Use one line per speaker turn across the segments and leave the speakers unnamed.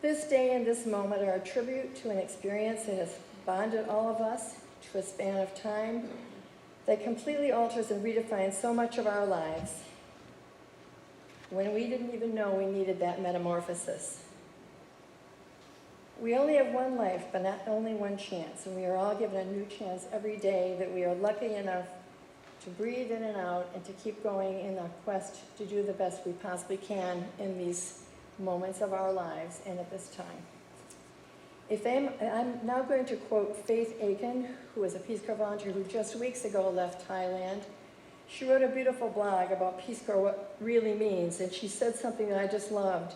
This day and this moment are a tribute to an experience that has bonded all of us to a span of time that completely alters and redefines so much of our lives when we didn't even know we needed that metamorphosis. We only have one life, but not only one chance, and we are all given a new chance every day that we are lucky enough to breathe in and out and to keep going in our quest to do the best we possibly can in these moments of our lives and at this time. I'm now going to quote Faith Aiken, who is a Peace Corps volunteer who just weeks ago left Thailand. She wrote a beautiful blog about Peace Corps, what really means, and she said something that I just loved.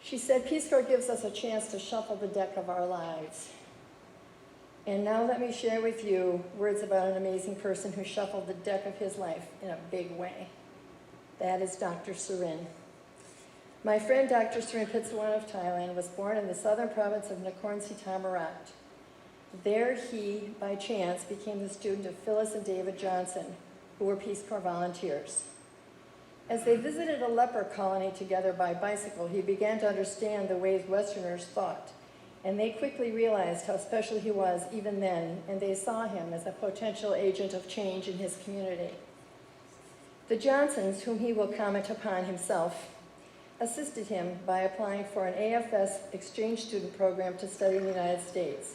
She said, Peace Corps gives us a chance to shuffle the deck of our lives. And now let me share with you words about an amazing person who shuffled the deck of his life in a big way. That is Dr. Surin. My friend Dr. Surin Pitsuwan of Thailand was born in the southern province of Nakhon Si Thammarat. There he, by chance, became the student of Phyllis and David Johnson, who were Peace Corps volunteers. As they visited a leper colony together by bicycle, he began to understand the ways Westerners thought, and they quickly realized how special he was even then, and they saw him as a potential agent of change in his community. The Johnsons, whom he will comment upon himself, assisted him by applying for an AFS exchange student program to study in the United States.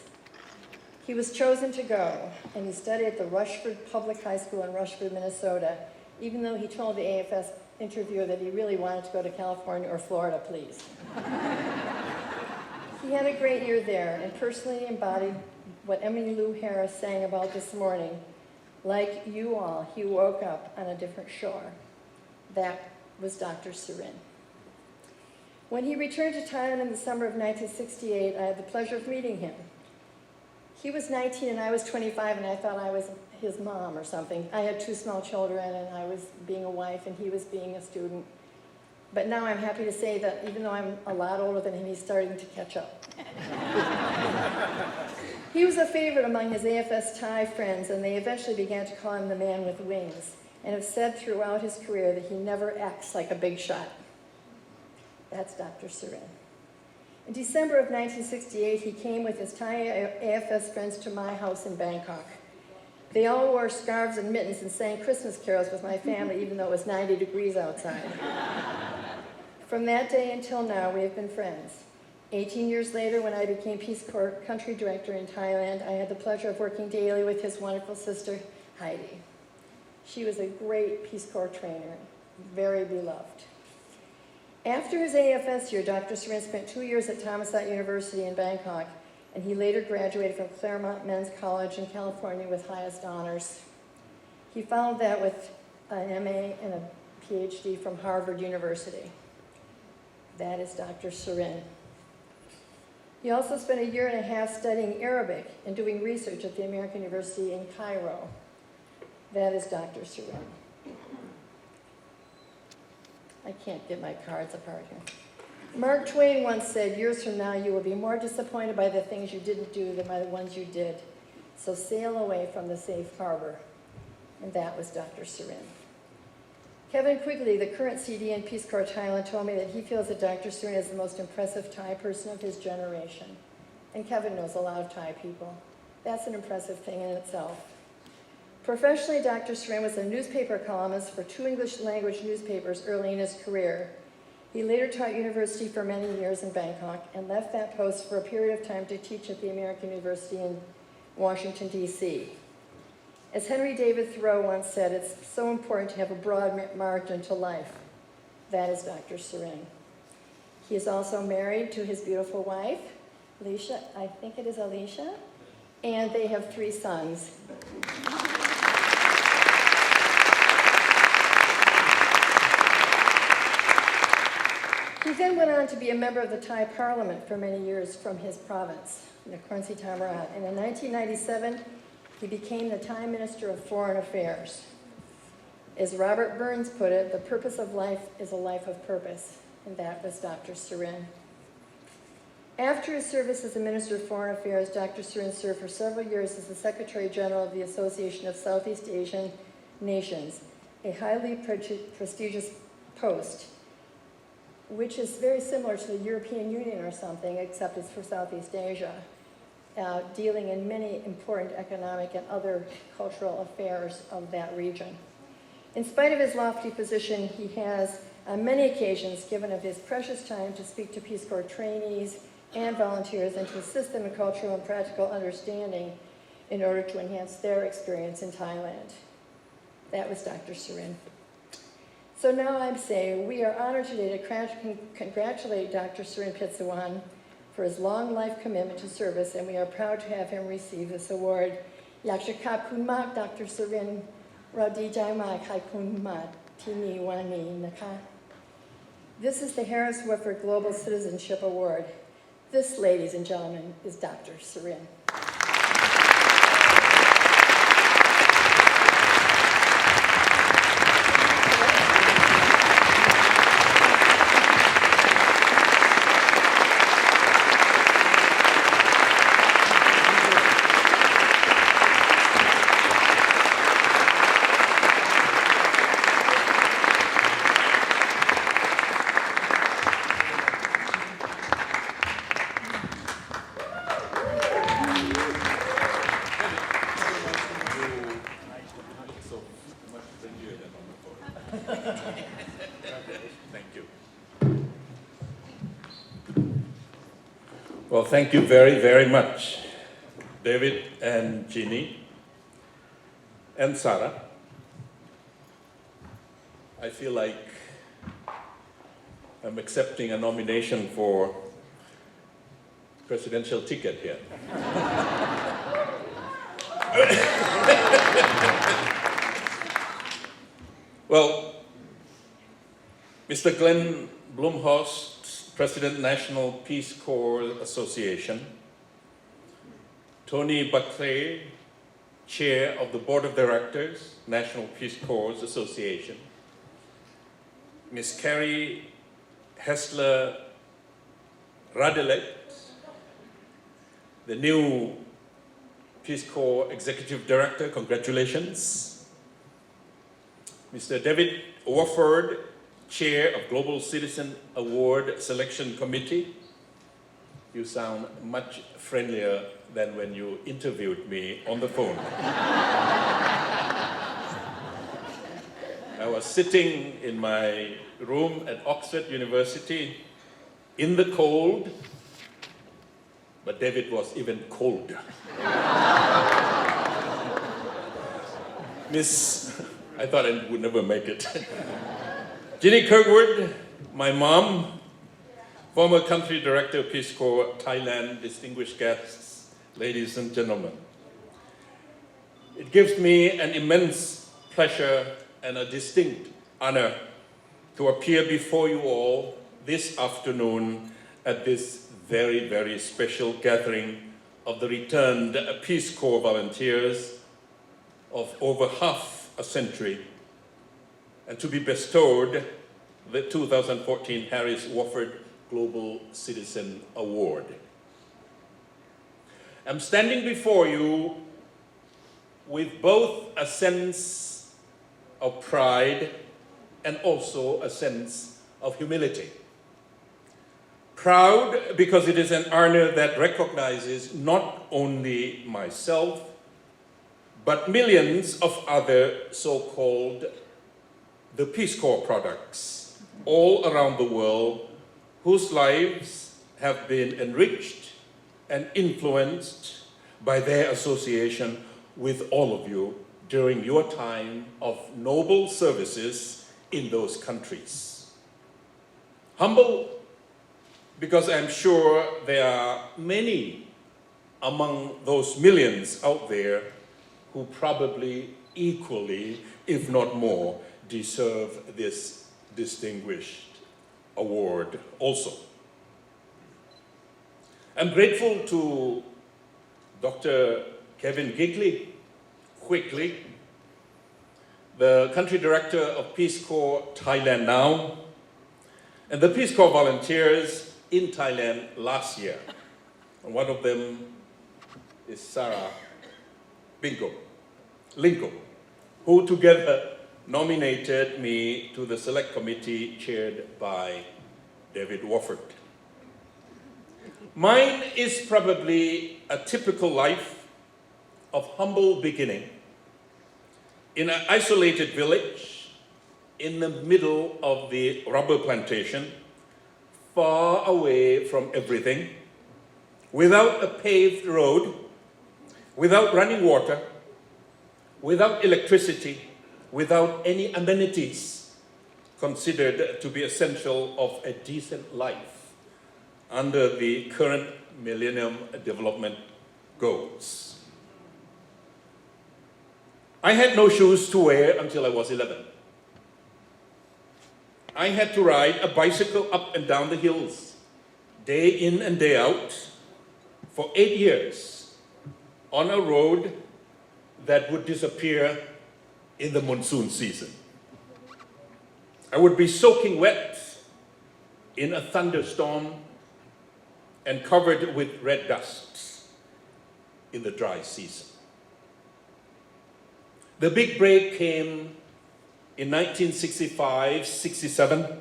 He was chosen to go, and he studied at the Rushford Public High School in Rushford, Minnesota, even though he told the AFS interviewer that he really wanted to go to California or Florida, please. He had a great year there and personally embodied what Emily Lou Harris sang about this morning. Like you all, he woke up on a different shore. That was Dr. Surin. When he returned to Thailand in the summer of 1968, I had the pleasure of meeting him. He was 19 and I was 25, and I thought I was his mom or something. I had 2 small children, and I was being a wife, and he was being a student. But now I'm happy to say that even though I'm a lot older than him, he's starting to catch up. He was a favorite among his AFS Thai friends, and they eventually began to call him the man with wings, and have said throughout his career that he never acts like a big shot. That's Dr. Surin. In December of 1968, he came with his Thai AFS friends to my house in Bangkok. They all wore scarves and mittens and sang Christmas carols with my family, even though it was 90 degrees outside. From that day until now, we have been friends. 18 years later, when I became Peace Corps Country Director in Thailand, I had the pleasure of working daily with his wonderful sister, Heidi. She was a great Peace Corps trainer, very beloved. After his AFS year, Dr. Surin spent 2 years at Thammasat University in Bangkok, and he later graduated from Claremont Men's College in California with highest honors. He followed that with an MA and a PhD from Harvard University. That is Dr. Surin. He also spent 1.5 years studying Arabic and doing research at the American University in Cairo. That is Dr. Surin. I can't get my cards apart here. Mark Twain once said, years from now you will be more disappointed by the things you didn't do than by the ones you did. So sail away from the safe harbor. And that was Dr. Surin. Kevin Quigley, the current CD in Peace Corps Thailand, told me that he feels that Dr. Surin is the most impressive Thai person of his generation. And Kevin knows a lot of Thai people. That's an impressive thing in itself. Professionally, Dr. Surin was a newspaper columnist for 2 English-language newspapers early in his career. He later taught university for many years in Bangkok and left that post for a period of time to teach at the American University in Washington, D.C. As Henry David Thoreau once said, it's so important to have a broad margin to life. That is Dr. Surin. He is also married to his beautiful wife, Alicia, I think it is Alicia, and they have 3 sons. He then went on to be a member of the Thai Parliament for many years from his province, Nakhon Si Thammarat, and in 1997, he became the Thai Minister of Foreign Affairs. As Robert Burns put it, the purpose of life is a life of purpose, and that was Dr. Surin. After his service as a Minister of Foreign Affairs, Dr. Surin served for several years as the Secretary General of the Association of Southeast Asian Nations, a highly prestigious post. which is very similar to the European Union or something, except it's for Southeast Asia, dealing in many important economic and other cultural affairs of that region. In spite of his lofty position, he has on many occasions given of his precious time to speak to Peace Corps trainees and volunteers and to assist them in cultural and practical understanding in order to enhance their experience in Thailand. That was Dr. Surin. So now I'm saying we are honored today to congratulate Dr. Surin Pitsuwan for his long life commitment to service, and we are proud to have him receive this award. อยากจะขอบคุณมาก Dr. Surin เราดีใจมากขอบคุณมากที่นี่วันนี้นะคะ This is the Harris Wofford Global Citizenship Award. This, ladies and gentlemen, is Dr. Surin.
Thank you. Well, thank you very, very much, David and Jeannie and Sarah. I feel like I'm accepting a nomination for presidential ticket here. Well, Mr. Glenn Blumhorst, President, National Peace Corps Association, Tony Buckley, Chair of the Board of Directors, National Peace Corps Association, Ms. Carrie Hessler Radelet, the new Peace Corps Executive Director, congratulations. Mr. David Wofford, Chair of Global Citizen Award Selection Committee. You sound much friendlier than when you interviewed me on the phone. I was sitting in my room at Oxford University in the cold, but David was even colder. I thought I would never make it. Ginny Kirkwood, my mom, former country director of Peace Corps Thailand, distinguished guests, ladies and gentlemen. It gives me an immense pleasure and a distinct honor to appear before you all this afternoon at this very, very special gathering of the returned Peace Corps volunteers of over half a century, and to be bestowed the 2014 Harris Wofford Global Citizen Award. I'm standing before you with both a sense of pride and also a sense of humility. Proud because it is an honor that recognizes not only myself, but millions of other so-called the Peace Corps products all around the world whose lives have been enriched and influenced by their association with all of you during your time of noble services in those countries. Humble because I'm sure there are many among those millions out there who probably equally, if not more, deserve this distinguished award also. I'm grateful to Dr. Kevin Quigley, the country director of Peace Corps Thailand now, and the Peace Corps volunteers in Thailand last year. And one of them is Sarah Linko, who together nominated me to the select committee chaired by David Wofford. Mine is probably a typical life of humble beginning in an isolated village in the middle of the rubber plantation, far away from everything, without a paved road, without running water, without electricity, without any amenities considered to be essential of a decent life under the current Millennium Development Goals. I had no shoes to wear until I was 11. I had to ride a bicycle up and down the hills, day in and day out, for 8 years, on a road that would disappear in the monsoon season. I would be soaking wet in a thunderstorm and covered with red dust in the dry season. The big break came in 1965-67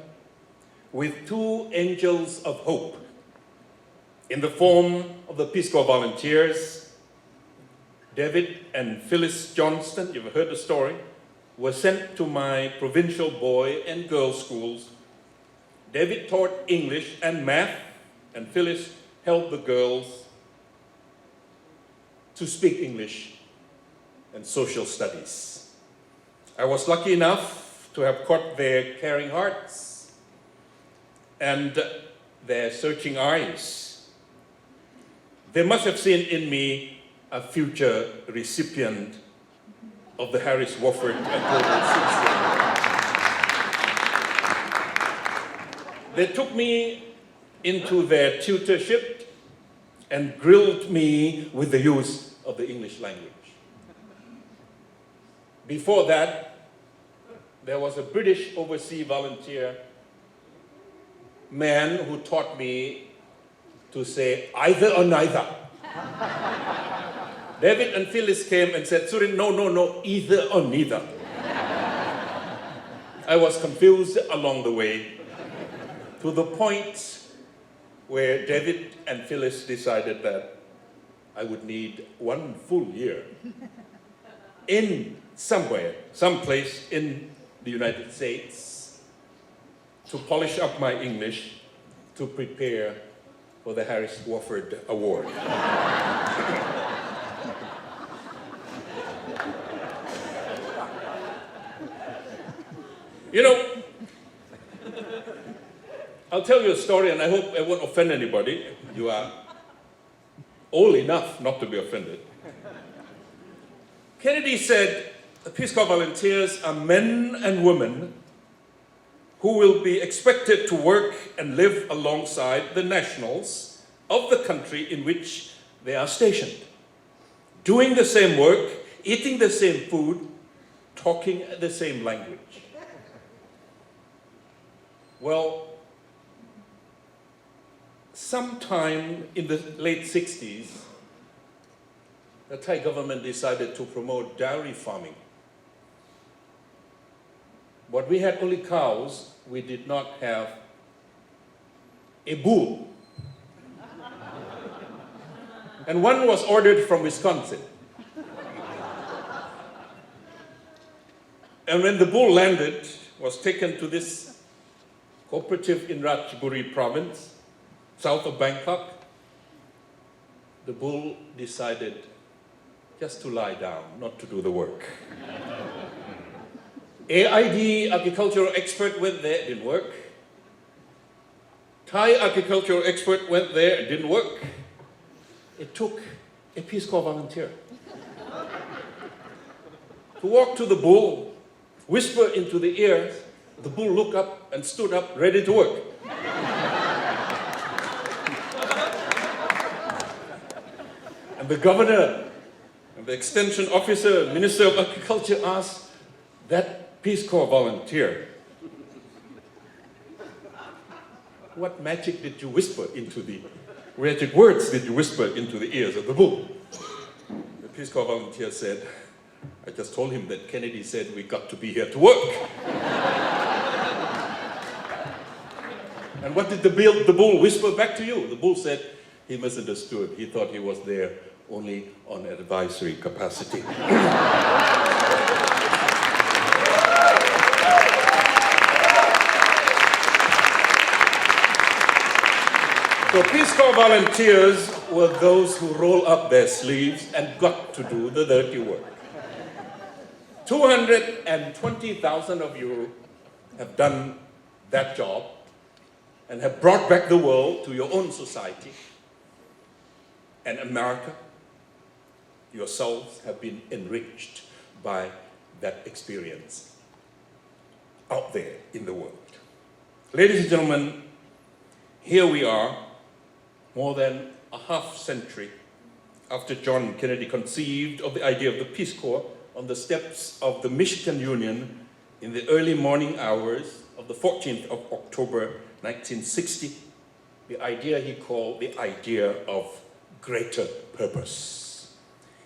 with two angels of hope in the form of the Peace Corps volunteers. David and Phyllis Johnston, you've heard the story, were sent to my provincial boy and girl schools. David taught English and math, and Phyllis helped the girls to speak English and social studies. I was lucky enough to have caught their caring hearts and their searching eyes. They must have seen in me a future recipient of the Harris Wofford Global System. They took me into their tutorship and grilled me with the use of the English language. Before that, there was a British overseas volunteer man who taught me to say either or neither. David and Phyllis came and said, Surin, no, either or neither. I was confused along the way to the point where David and Phyllis decided that I would need 1 full year in somewhere, someplace in the United States to polish up my English to prepare for the Harris Wofford Award. You know, I'll tell you a story, and I hope I won't offend anybody. You are old enough not to be offended. Kennedy said, the Peace Corps volunteers are men and women who will be expected to work and live alongside the nationals of the country in which they are stationed, doing the same work, eating the same food, talking the same language. Well, sometime in the late 60s, the Thai government decided to promote dairy farming. But we had only cows, we did not have a bull. And one was ordered from Wisconsin. And when the bull landed, was taken to this cooperative in Ratchaburi province, south of Bangkok, the bull decided just to lie down, not to do the work. AID agricultural expert went there, it didn't work. Thai agricultural expert went there, it didn't work. It took a Peace Corps volunteer to walk to the bull, whisper into the ear. The bull looked up and stood up, ready to work. And the governor and the extension officer, Minister of Agriculture asked that Peace Corps volunteer, what magic did you whisper into the, magic words did you whisper into the ears of the bull? The Peace Corps volunteer said, I just told him that Kennedy said we got to be here to work. And what did the bull whisper back to you? The bull said, he misunderstood. He thought he was there only on advisory capacity. So Peace Corps volunteers were those who roll up their sleeves and got to do the dirty work. 220,000 of you have done that job and have brought back the world to your own society. And America, yourselves have been enriched by that experience out there in the world. Ladies and gentlemen, here we are, more than a half century after John Kennedy conceived of the idea of the Peace Corps on the steps of the Michigan Union in the early morning hours of the 14th of October 1960, the idea he called the idea of greater purpose.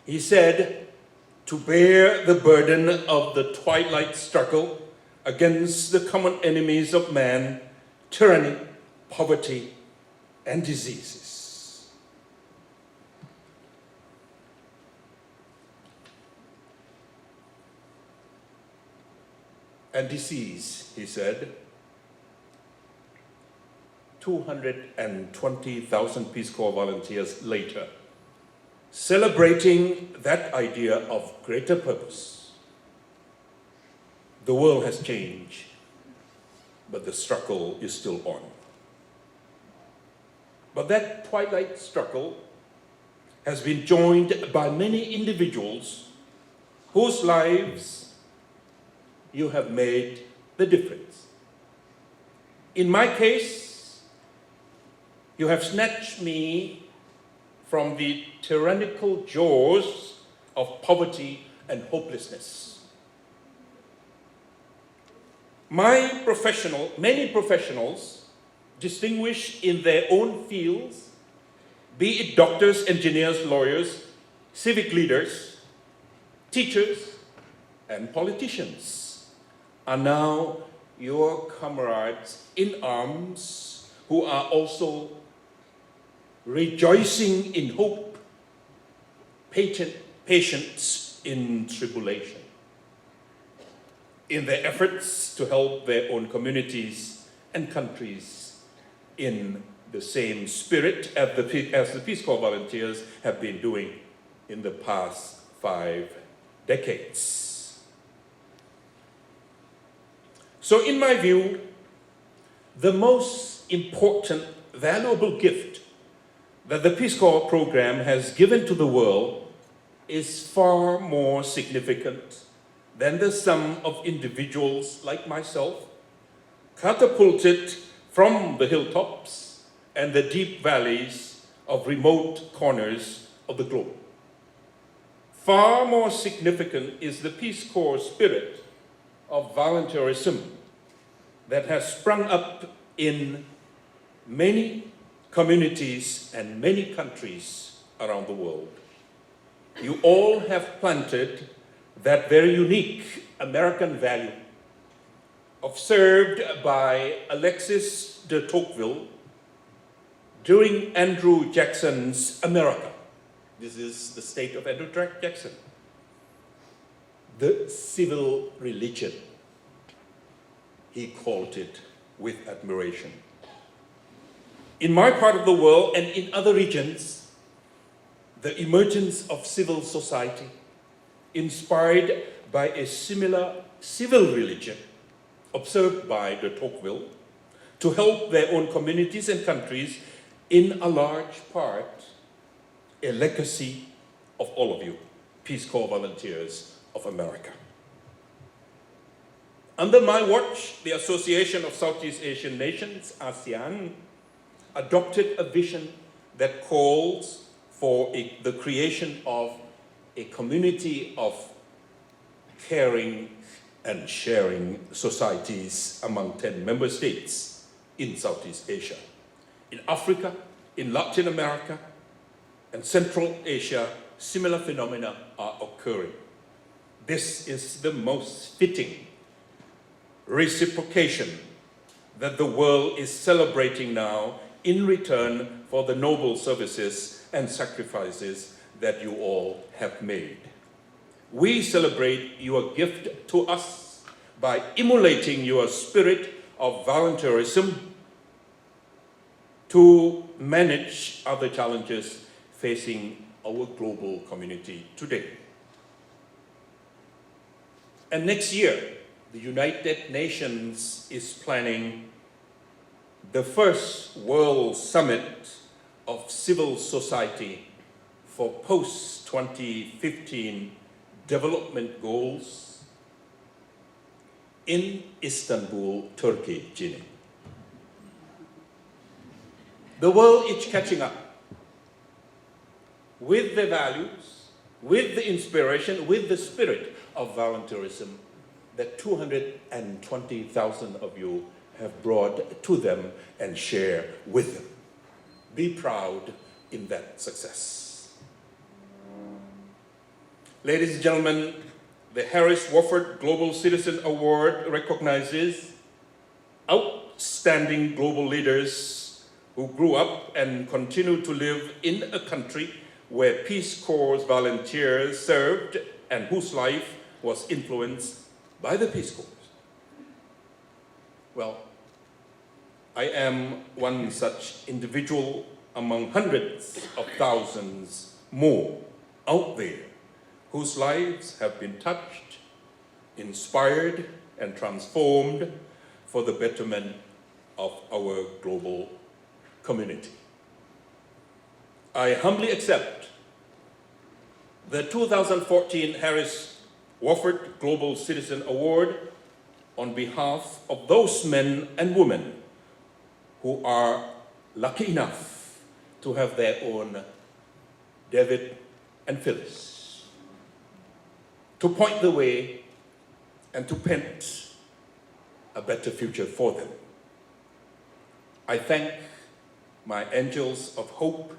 He said, to bear the burden of the twilight struggle against the common enemies of man, tyranny, poverty, and diseases. And disease, he said, 220,000 Peace Corps volunteers later, celebrating that idea of greater purpose. The world has changed, but the struggle is still on. But that twilight struggle has been joined by many individuals whose lives you have made the difference. In my case, you have snatched me from the tyrannical jaws of poverty and hopelessness. Many professionals distinguished in their own fields, be it doctors, engineers, lawyers, civic leaders, teachers, and politicians, are now your comrades in arms who are also rejoicing in hope, patience in tribulation, in their efforts to help their own communities and countries in the same spirit as the Peace Corps volunteers have been doing in the past 5 decades. So in my view, the most important, valuable gift that the Peace Corps program has given to the world is far more significant than the sum of individuals like myself, catapulted from the hilltops and the deep valleys of remote corners of the globe. Far more significant is the Peace Corps spirit of volunteerism that has sprung up in many communities and many countries around the world. You all have planted that very unique American value observed by Alexis de Tocqueville during Andrew Jackson's America. This is the state of Andrew Jackson. The civil religion, he called it with admiration. In my part of the world and in other regions, the emergence of civil society, inspired by a similar civil religion, observed by de Tocqueville, to help their own communities and countries, in a large part, a legacy of all of you, Peace Corps volunteers of America. Under my watch, the Association of Southeast Asian Nations, ASEAN, adopted a vision that calls for the creation of a community of caring and sharing societies among 10 member states in Southeast Asia. In Africa, in Latin America, and Central Asia, similar phenomena are occurring. This is the most fitting reciprocation that the world is celebrating now in return for the noble services and sacrifices that you all have made. We celebrate your gift to us by emulating your spirit of volunteerism to manage other challenges facing our global community today. And next year, the United Nations is planning the first World Summit of Civil Society for post-2015 development goals in Istanbul, Turkey, Gini. The world is catching up with the values, with the inspiration, with the spirit of volunteerism that 220,000 of you have brought to them and share with them. Be proud in that success. Ladies and gentlemen, the Harris Wofford Global Citizen Award recognizes outstanding global leaders who grew up and continue to live in a country where Peace Corps volunteers served and whose life was influenced by the Peace Corps. Well, I am one such individual among hundreds of thousands more out there whose lives have been touched, inspired, and transformed for the betterment of our global community. I humbly accept the 2014 Harris Wofford Global Citizen Award on behalf of those men and women who are lucky enough to have their own David and Phyllis, to point the way and to paint a better future for them. I thank my angels of hope,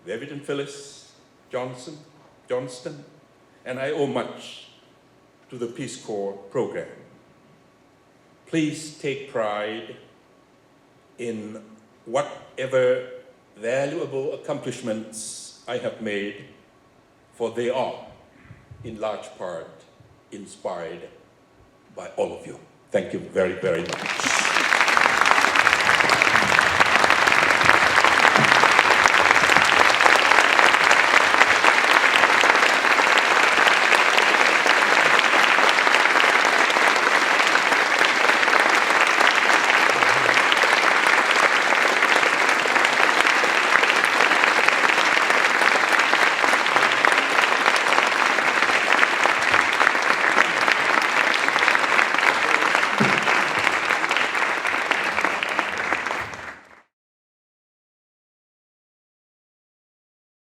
David and Phyllis Johnston, and I owe much to the Peace Corps program. Please take pride in whatever valuable accomplishments I have made, for they are, in large part, inspired by all of you. Thank you very, very much.